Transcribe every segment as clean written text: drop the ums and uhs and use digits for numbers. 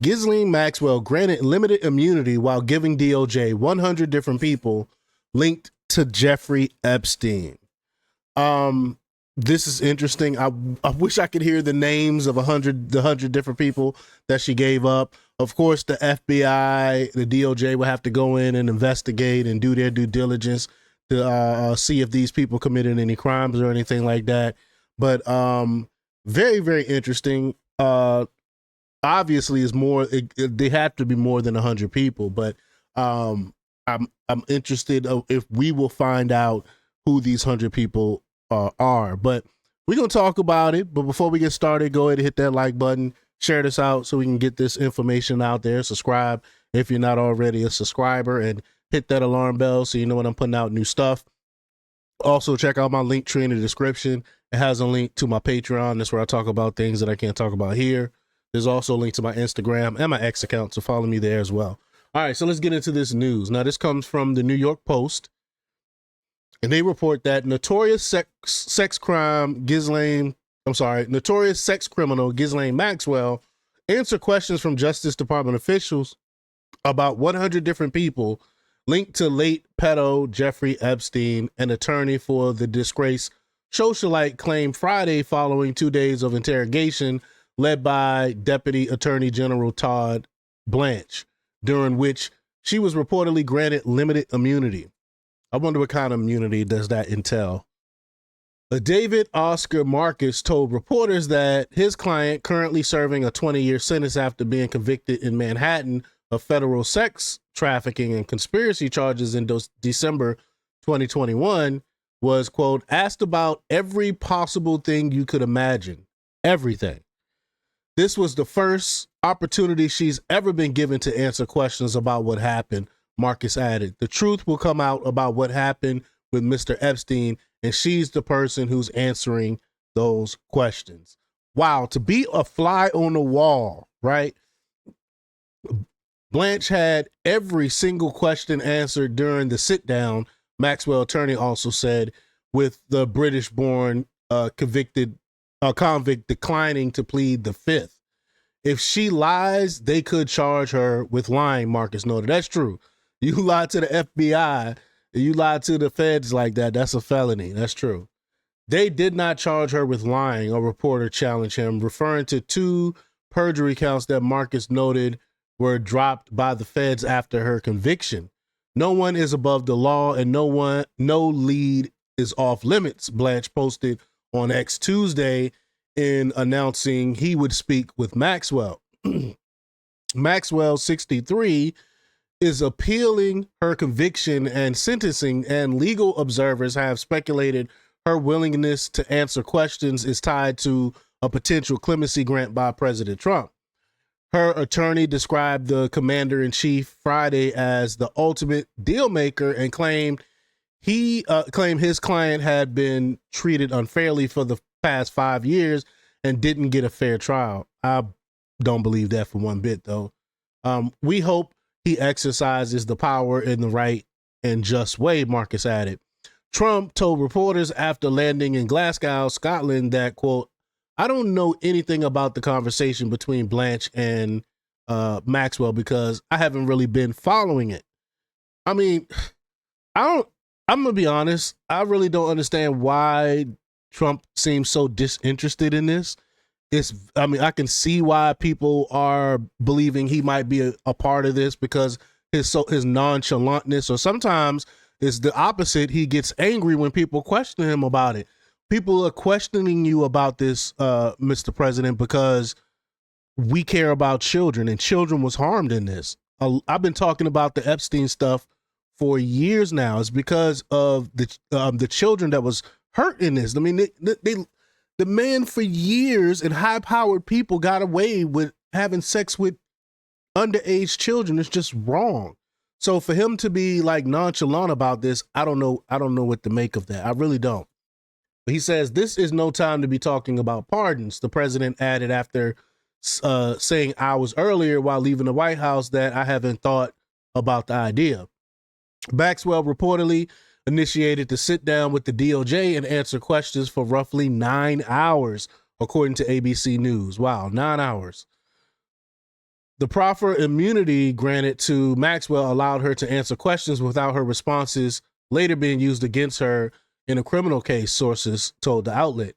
Ghislaine Maxwell granted limited immunity while giving DOJ 100 different people linked to Jeffrey Epstein. This is interesting. I wish I could hear the names of the 100 different people that she gave up. Of course, the FBI, the DOJ will have to go in and investigate and do their due diligence to see if these people committed any crimes or anything like that. But very, very interesting. Obviously, is more. They have to be more than 100 people, but I'm interested if we will find out who these 100 people are. But we're gonna talk about it. But before we get started, go ahead and hit that like button, share this out so we can get this information out there. Subscribe if you're not already a subscriber, and hit that alarm bell so you know when I'm putting out new stuff. Also, check out my link tree in the description. It has a link to my Patreon. That's where I talk about things that I can't talk about here. There's also a link to my Instagram and my X account, so follow me there as well. All right, so let's get into this news. Now, this comes from the New York Post, and they report that notorious sex criminal Ghislaine Maxwell answered questions from Justice Department officials about 100 different people linked to late pedo Jeffrey Epstein. An attorney for the disgraced socialite claimed Friday following 2 days of interrogation led by Deputy Attorney General Todd Blanche, during which she was reportedly granted limited immunity. I wonder what kind of immunity does that entail? David Oscar Marcus told reporters that his client, currently serving a 20-year sentence after being convicted in Manhattan of federal sex trafficking and conspiracy charges in December 2021, was, quote, asked about every possible thing you could imagine. Everything. This was the first opportunity she's ever been given to answer questions about what happened, Marcus added. The truth will come out about what happened with Mr. Epstein, and she's the person who's answering those questions. Wow, to be a fly on the wall, right? Blanche had every single question answered during the sit-down, Maxwell attorney also said, with the British-born convict declining to plead the fifth. If she lies, they could charge her with lying, Marcus noted. That's true. You lie to the FBI, you lie to the feds like that, that's a felony. That's true. They did not charge her with lying, a reporter challenged him, referring to 2 perjury counts that Marcus noted were dropped by the feds after her conviction. No one is above the law and no lead is off limits, Blanche posted on X Tuesday in announcing he would speak with Maxwell. Maxwell, 63, is appealing her conviction and sentencing, and legal observers have speculated her willingness to answer questions is tied to a potential clemency grant by President Trump. Her attorney described the commander-in-chief Friday as the ultimate deal maker and claimed his client had been treated unfairly for the past 5 years and didn't get a fair trial. I don't believe that for one bit, though. We hope he exercises the power in the right and just way, Marcus added. Trump told reporters after landing in Glasgow, Scotland, that, quote, I don't know anything about the conversation between Blanche and Maxwell because I haven't really been following it. I mean, I'm going to be honest. I really don't understand why Trump seems so disinterested in this. I can see why people are believing he might be a part of this because his nonchalantness, or sometimes it's the opposite. He gets angry when people question him about it. People are questioning you about this, Mr. President, because we care about children, and children was harmed in this. I've been talking about the Epstein stuff for years now. It's because of the children that was hurt in this. I mean, the man for years and high-powered people got away with having sex with underage children. It's just wrong. So for him to be like nonchalant about this, I don't know what to make of that. I really don't. But he says this is no time to be talking about pardons. The president added after saying hours earlier while leaving the White House that I haven't thought about the idea. Maxwell reportedly initiated to sit down with the DOJ and answer questions for roughly 9 hours, according to ABC News. Wow, 9 hours. The proffer immunity granted to Maxwell allowed her to answer questions without her responses later being used against her in a criminal case, sources told the outlet.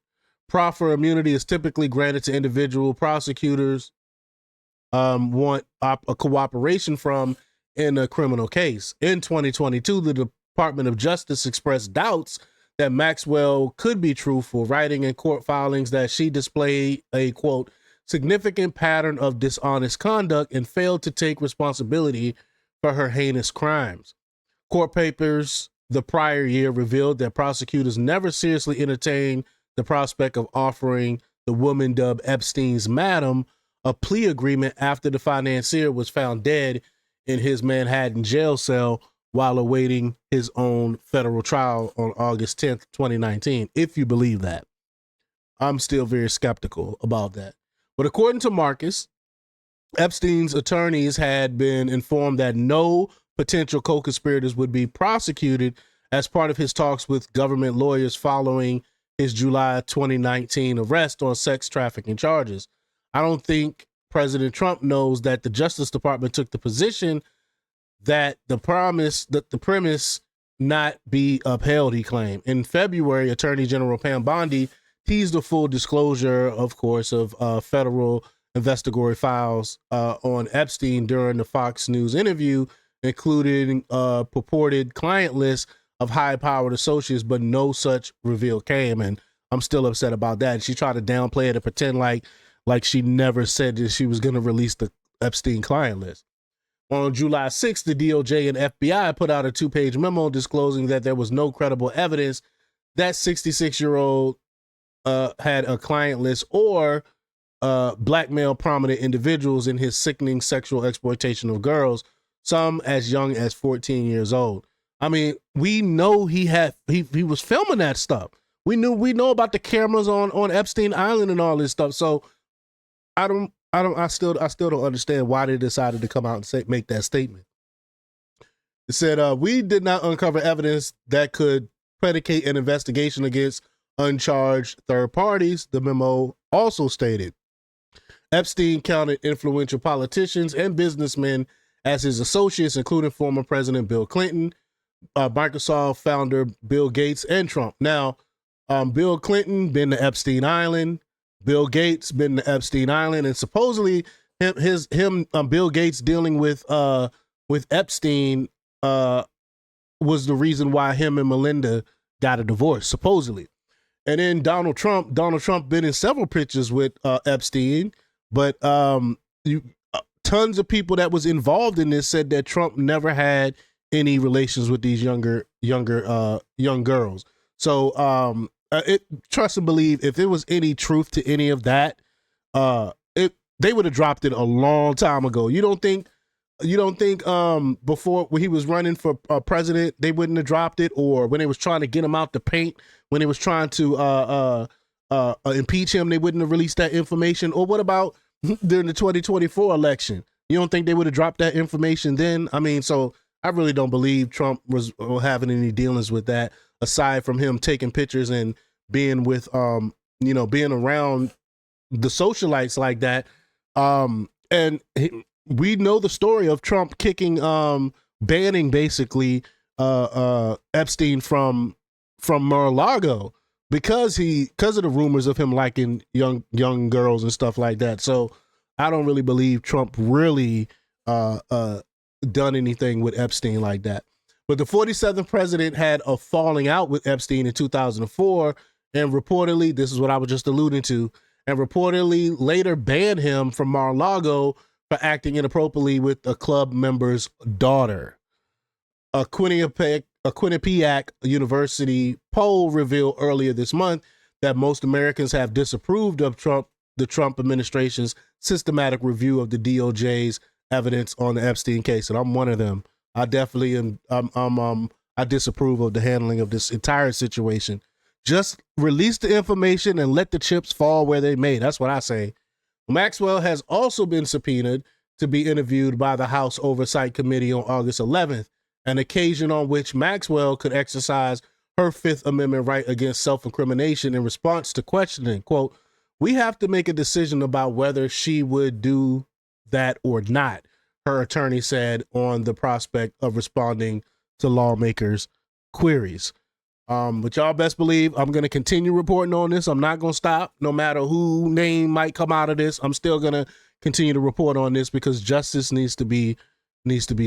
Proffer immunity is typically granted to individual prosecutors want a cooperation from in a criminal case. In 2022, the Department of Justice expressed doubts that Maxwell could be truthful, writing in court filings that she displayed a, quote, significant pattern of dishonest conduct and failed to take responsibility for her heinous crimes. Court papers the prior year revealed that prosecutors never seriously entertained the prospect of offering the woman dubbed Epstein's madam a plea agreement after the financier was found dead in his Manhattan jail cell while awaiting his own federal trial on August 10th, 2019, if you believe that. I'm still very skeptical about that. But according to Marcus, Epstein's attorneys had been informed that no potential co-conspirators would be prosecuted as part of his talks with government lawyers following his July 2019 arrest on sex trafficking charges. I don't think President Trump knows that the Justice Department took the position that the premise not be upheld, he claimed. In February, Attorney General Pam Bondi teased a full disclosure, of course, of federal investigatory files on Epstein during the Fox News interview, including purported client list of high-powered associates, but no such reveal came, and I'm still upset about that. She tried to downplay it and pretend like she never said that she was going to release the Epstein client list. On July 6th, the DOJ and FBI put out a 2-page memo disclosing that there was no credible evidence that 66-year-old had a client list or blackmail prominent individuals in his sickening sexual exploitation of girls, some as young as 14 years old. I mean, we know he was filming that stuff. We know about the cameras on Epstein Island and all this stuff. So I still don't understand why they decided to come out and make that statement. It said, we did not uncover evidence that could predicate an investigation against uncharged third parties, the memo also stated. Epstein counted influential politicians and businessmen as his associates, including former President Bill Clinton, Microsoft founder Bill Gates, and Trump. Now, Bill Clinton been to Epstein Island, Bill Gates been to Epstein Island, and supposedly Bill Gates dealing with Epstein was the reason why him and Melinda got a divorce, supposedly. And then Donald Trump been in several pictures with Epstein, but tons of people that was involved in this said that Trump never had any relations with these young girls. So trust and believe, if there was any truth to any of that, they would have dropped it a long time ago. You don't think before, when he was running for president, they wouldn't have dropped it, or when they was trying to get him out the paint, when they was trying to impeach him, they wouldn't have released that information? Or what about during the 2024 election? You don't think they would have dropped that information then? I mean, so I really don't believe Trump was having any dealings with that, aside from him taking pictures and being with, being around the socialites like that. We know the story of Trump banning basically Epstein from Mar-a-Lago because of the rumors of him liking young girls and stuff like that. So I don't really believe Trump really done anything with Epstein like that. But the 47th president had a falling out with Epstein in 2004, and reportedly, this is what I was just alluding to, and reportedly later banned him from Mar-a-Lago for acting inappropriately with a club member's daughter. A Quinnipiac University poll revealed earlier this month that most Americans have disapproved of the Trump administration's systematic review of the DOJ's evidence on the Epstein case, and I'm one of them. I definitely am. I disapprove of the handling of this entire situation. Just release the information and let the chips fall where they may. That's what I say. Maxwell has also been subpoenaed to be interviewed by the House Oversight Committee on August 11th, an occasion on which Maxwell could exercise her Fifth Amendment right against self-incrimination in response to questioning. Quote, "We have to make a decision about whether she would do that or not, her attorney said on the prospect of responding to lawmakers' queries. But y'all best believe I'm going to continue reporting on this. I'm not going to stop. No matter who name might come out of this, I'm still going to continue to report on this because justice needs to be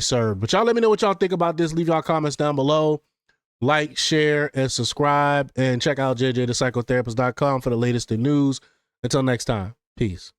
served. But y'all let me know what y'all think about this. Leave y'all comments down below. Like, share, and subscribe. And check out jjthepsychotherapist.com for the latest in news. Until next time, peace.